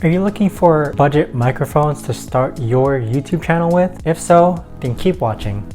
Are you looking for budget microphones to start your YouTube channel with? If so, then keep watching.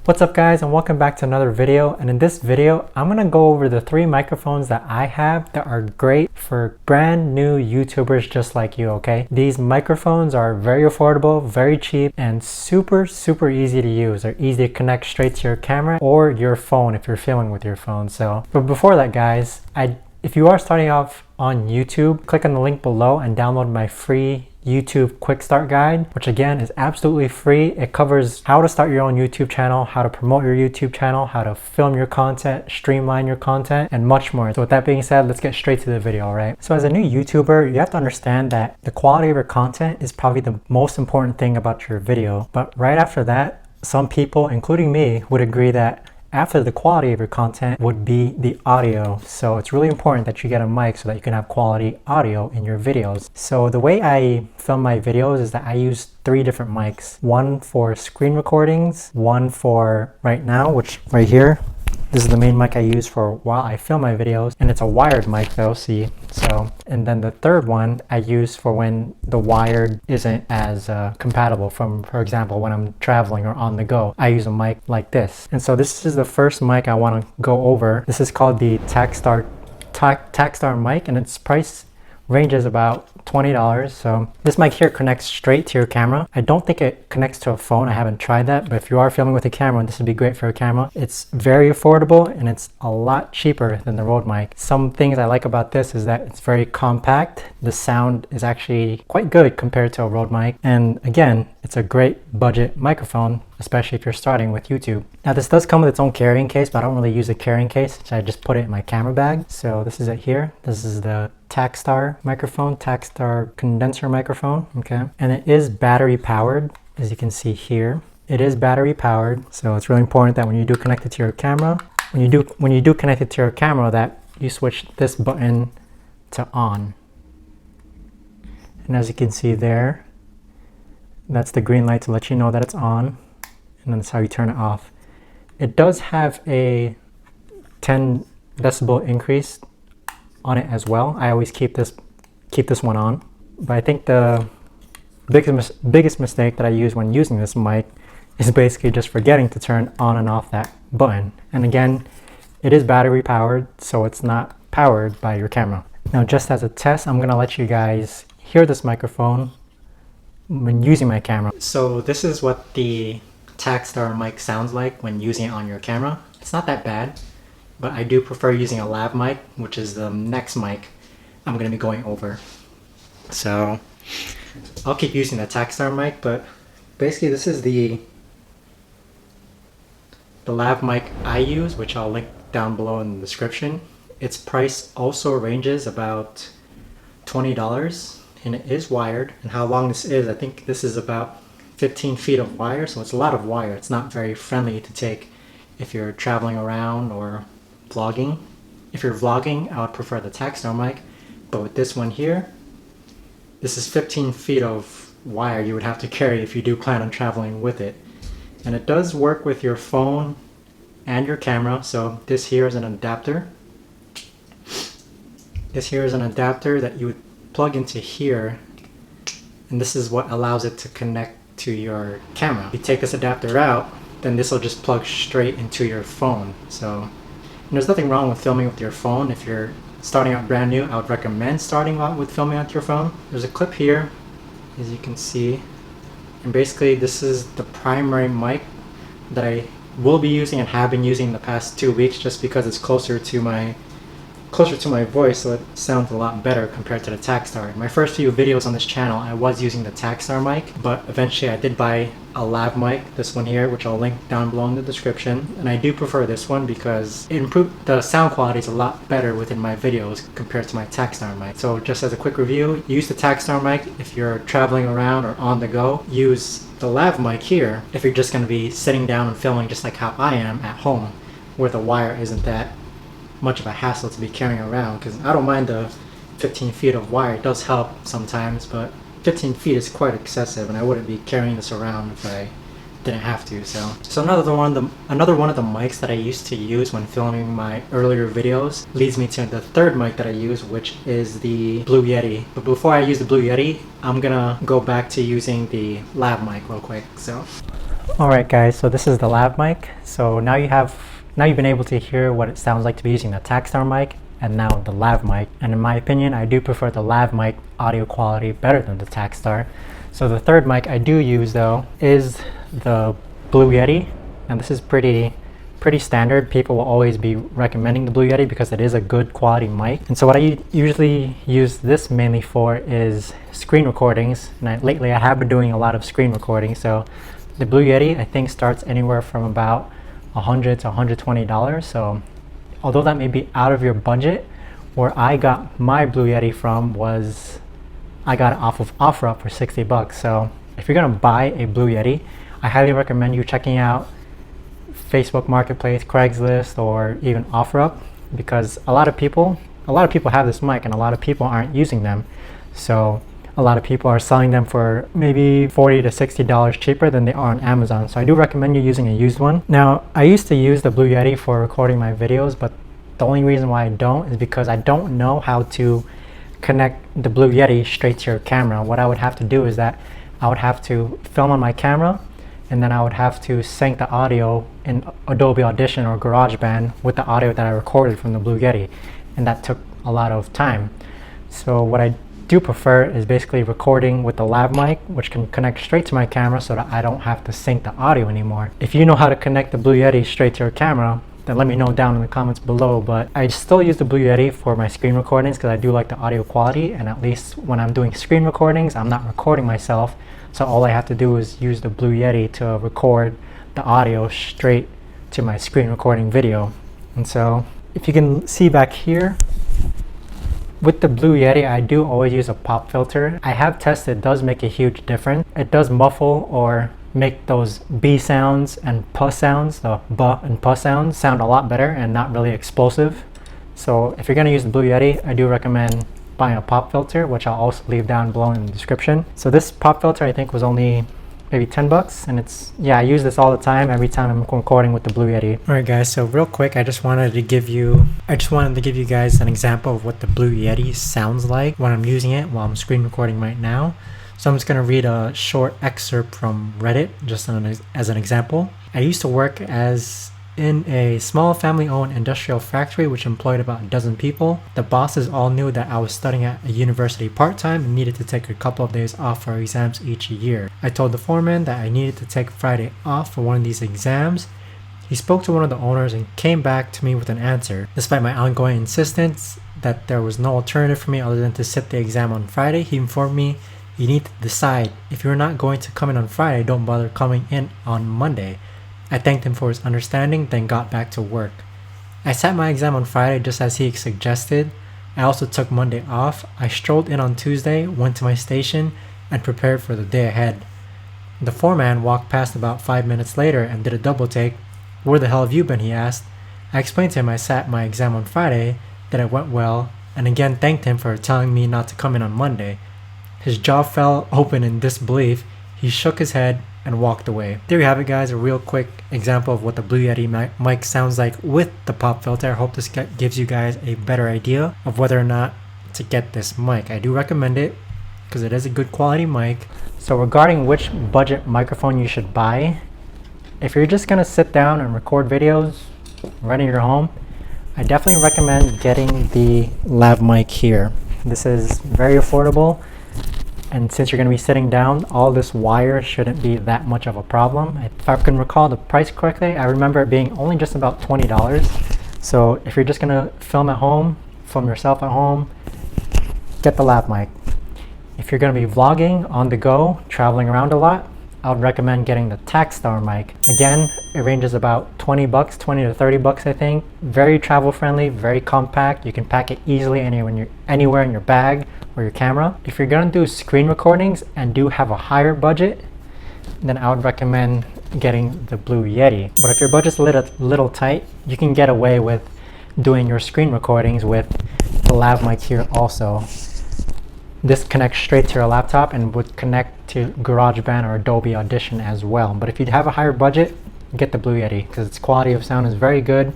What's up guys, and welcome back to another video. And in this video I'm gonna go over the 3 microphones that I have that are great for brand new YouTubers just like you, okay? These microphones are very affordable, very cheap, and super easy to use. They're easy to connect straight to your camera or your phone if you're filming with your phone. But before that guys, if you are starting off on YouTube, click on the link below and download my free YouTube quick start guide, which again is absolutely free. It covers how to start your own YouTube channel, how to promote your YouTube channel, how to film your content, streamline your content, and much more. So with that being said, let's get straight to the video, right? So as a new YouTuber, you have to understand that the quality of your content is probably the most important thing about your video. But right after that, some people, including me, would agree that after the quality of your content would be the audio. So it's really important that you get a mic so that you can have quality audio in your videos. So the way I film my videos is that I use 3 different mics. One for screen recordings, one for right now, which right here, this is the main mic I use for while I film my videos, and it's a wired mic though, see? And then the third one I use for when the wired isn't as compatible, for example, when I'm traveling or on the go, I use a mic like this. And so this is the first mic I want to go over. This is called the Takstar mic, and its price ranges about $20. So this mic here connects straight to your camera. I don't think it connects to a phone. I haven't tried that, but if you are filming with a camera, this would be great for a camera. It's very affordable and it's a lot cheaper than the Rode mic. Some things I like about this is that it's very compact. The sound is actually quite good compared to a Rode mic. And again, it's a great budget microphone, especially if you're starting with YouTube. Now this does come with its own carrying case, but I don't really use a carrying case, so I just put it in my camera bag. So this is it here. This is the Takstar microphone, Takstar condenser microphone, okay? And it is battery powered, as you can see here. It is battery powered, so it's really important that when you do connect it to your camera, when you do connect it to your camera, that you switch this button to on. And as you can see there, that's the green light to let you know that it's on, and then that's how you turn it off. It does have a 10 decibel increase on it as well. I always keep this one on, but I think the biggest mistake that I use when using this mic is basically just forgetting to turn on and off that button. And again, it is battery powered, so it's not powered by your camera. Now just as a test, I'm gonna let you guys hear this microphone when using my camera. So this is what the Takstar mic sounds like when using it on your camera. It's not that bad, but I do prefer using a lav mic, which is the next mic I'm going to be going over. So I'll keep using the Takstar mic, but basically this is the lav mic I use, which I'll link down below in the description. Its price also ranges about $20, and it is wired. And how long this is, I think this is about 15 feet of wire, so it's a lot of wire. It's not very friendly to take if you're traveling around or vlogging. If you're vlogging, I would prefer the Takstar mic, but with this one here, this is 15 feet of wire you would have to carry if you do plan on traveling with it. And it does work with your phone and your camera. So this here is an adapter. This here is an adapter that you would plug into here, and this is what allows it to connect to your camera. If you take this adapter out, then this will just plug straight into your phone. So there's nothing wrong with filming with your phone. If you're starting out brand new, I would recommend starting out with filming with your phone. There's a clip here, as you can see, and basically this is the primary mic that I will be using and have been using the past 2 weeks, just because it's closer to my voice, so it sounds a lot better compared to the Takstar. In my first few videos on this channel, I was using the Takstar mic, but eventually I did buy a lav mic, this one here, which I'll link down below in the description. And I do prefer this one because the sound quality is a lot better within my videos compared to my Takstar mic. So just as a quick review, use the Takstar mic if you're traveling around or on the go. Use the lav mic here if you're just going to be sitting down and filming just like how I am at home, where the wire isn't that much of a hassle to be carrying around, because I don't mind the 15 feet of wire. It does help sometimes, but 15 feet is quite excessive, and I wouldn't be carrying this around if I didn't have to. So another one of the mics that I used to use when filming my earlier videos leads me to the third mic that I use, which is the Blue Yeti. But before I use the Blue Yeti, I'm gonna go back to using the lav mic real quick. So alright guys, so this is the lav mic. So now you've been able to hear what it sounds like to be using the Takstar mic and now the lav mic. And in my opinion, I do prefer the lav mic audio quality better than the Takstar. So the third mic I do use though is the Blue Yeti, and this is pretty standard. People will always be recommending the Blue Yeti because it is a good quality mic. And so what I usually use this mainly for is screen recordings, and lately I have been doing a lot of screen recording. So the Blue Yeti I think starts anywhere from about $100 to $120. So although that may be out of your budget, where I got my Blue Yeti from was I got it off of OfferUp for 60 bucks. So if you're gonna buy a Blue Yeti, I highly recommend you checking out Facebook Marketplace, Craigslist, or even OfferUp, because a lot of people have this mic and a lot of people aren't using them. So a lot of people are selling them for maybe $40 to $60 cheaper than they are on Amazon. So I do recommend you using a used one. Now, I used to use the Blue Yeti for recording my videos, but the only reason why I don't is because I don't know how to connect the Blue Yeti straight to your camera. What I would have to do is that I would have to film on my camera, and then I would have to sync the audio in Adobe Audition or GarageBand with the audio that I recorded from the Blue Yeti, and that took a lot of time. So what I do prefer is basically recording with the lav mic, which can connect straight to my camera so that I don't have to sync the audio anymore. If you know how to connect the Blue Yeti straight to your camera, then let me know down in the comments below. But I still use the Blue Yeti for my screen recordings because I do like the audio quality, and at least when I'm doing screen recordings, I'm not recording myself. So all I have to do is use the Blue Yeti to record the audio straight to my screen recording video. And so if you can see back here, with the Blue Yeti, I do always use a pop filter. I have tested, it does make a huge difference. It does muffle or make those B sounds and puh sounds, the buh and puh sounds, sound a lot better and not really explosive. So if you're gonna use the Blue Yeti, I do recommend buying a pop filter, which I'll also leave down below in the description. So this pop filter I think was only maybe 10 bucks, and I use this all the time every time I'm recording with the Blue Yeti. Alright guys, so real quick, I just wanted to give you guys an example of what the Blue Yeti sounds like when I'm using it while I'm screen recording right now. So I'm just going to read a short excerpt from Reddit just as an example. I used to work in a small family-owned industrial factory which employed about a dozen people. The bosses all knew that I was studying at a university part-time and needed to take a couple of days off for exams each year. I told the foreman that I needed to take Friday off for one of these exams. He spoke to one of the owners and came back to me with an answer. Despite my ongoing insistence that there was no alternative for me other than to sit the exam on Friday, he informed me, "You need to decide. If you're not going to come in on Friday, don't bother coming in on Monday." I thanked him for his understanding, then got back to work. I sat my exam on Friday just as he suggested. I also took Monday off. I strolled in on Tuesday, went to my station, and prepared for the day ahead. The foreman walked past about 5 minutes later and did a double take. "Where the hell have you been?" he asked. I explained to him I sat my exam on Friday, that it went well, and again thanked him for telling me not to come in on Monday. His jaw fell open in disbelief. He shook his head and walked away. There you have it guys, a real quick example of what the Blue Yeti mic sounds like with the pop filter. I hope this gives you guys a better idea of whether or not to get this mic. I do recommend it because it is a good quality mic. So regarding which budget microphone you should buy, if you're just gonna sit down and record videos right in your home, I definitely recommend getting the lav mic here. This is very affordable. And since you're going to be sitting down, all this wire shouldn't be that much of a problem. If I can recall the price correctly, I remember it being only just about $20. So if you're just going to film at home, film yourself at home, get the lav mic. If you're going to be vlogging on the go, traveling around a lot, I would recommend getting the Takstar mic. Again, it ranges about 20 bucks, 20 to 30 bucks I think. Very travel friendly, very compact. You can pack it easily anywhere in your bag or your camera. If you're gonna do screen recordings and do have a higher budget, then I would recommend getting the Blue Yeti. But if your budget's a little tight, you can get away with doing your screen recordings with the lav mic here also. this connects straight to your laptop and would connect to GarageBand or Adobe Audition as well. But if you have a higher budget, get the Blue Yeti because its quality of sound is very good.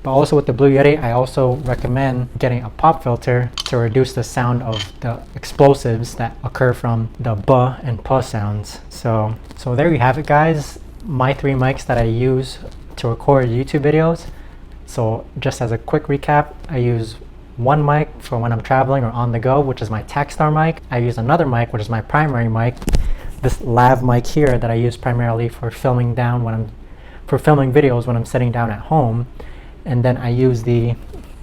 But also with the Blue Yeti, I also recommend getting a pop filter to reduce the sound of the explosives that occur from the B and P sounds. So there you have it, guys. My 3 mics that I use to record YouTube videos. So just as a quick recap, I use one mic for when I'm traveling or on the go, which is my Takstar mic. I use another mic, which is my primary mic, this lav mic here that I use primarily for filming videos when I'm sitting down at home. And then I use the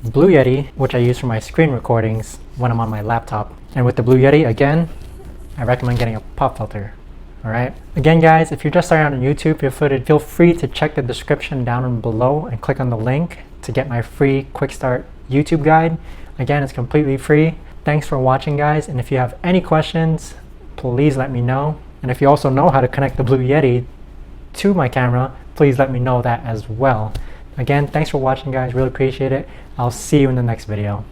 Blue Yeti, which I use for my screen recordings when I'm on my laptop. And with the Blue Yeti, again, I recommend getting a pop filter. Alright? Again, guys, if you're just starting out on YouTube, feel free to check the description down below and click on the link to get my free quick start YouTube guide. Again, it's completely free. Thanks for watching, guys, and if you have any questions, please let me know. And if you also know how to connect the Blue Yeti to my camera, please let me know that as well. Again, thanks for watching, guys. Really appreciate it. I'll see you in the next video.